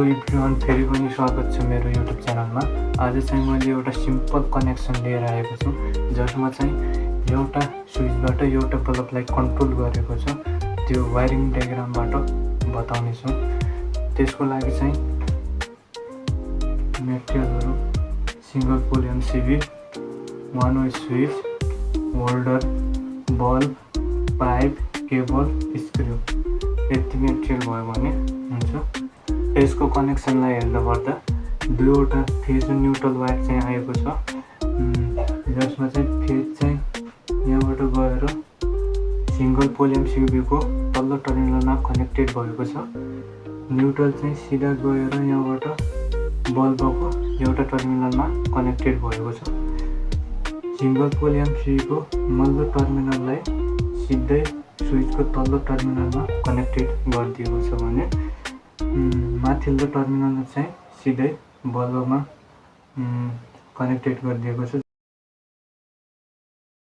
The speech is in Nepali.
एभ्रिवान फेरि पनि स्वागत छ मेरो युट्युब च्यानलमा। आज चाहिँ मैले एउटा सिम्पल कनेक्सन लिएर आएको छु जसमा चाहिँ एउटा स्विचबाट एउटा बल्बलाई कन्ट्रोल गरेको छ। त्यो वायरिङ डायग्रामबाट बताउने छु। त्यसको लागि चाहिँ मेटेरियलहरु single pole MCB, one way switch, holder, bulb, pipe, cable, screw यति मेटेरियल भयो भने हुन्छ। यसको कनेक्सनलाई हेर्नुपर्दा दुईवटा फेज र न्युट्रल वायर चाहिँ आएको छ, जसमा चाहिँ फेज चाहिँ यहाँबाट गएर सिंगल पोल एमसीबी को तल्लो टर्मिनलमा कनेक्टेड भएको छ। न्युट्रल चाहिँ सिधा गएर यहाँबाट बल्बको एउटा टर्मिनलमा कनेक्टेड भएको छ। सिंगल पोल एमसीबी को मल्लो टर्मिनललाई सिधै स्विचको तल्लो टर्मिनलमा कनेक्टेड गरिदिएको छ भने माथिल्लो टर्मिनल चाहिँ सिधै बल्बमा कनेक्टेड गरिदिएको छ।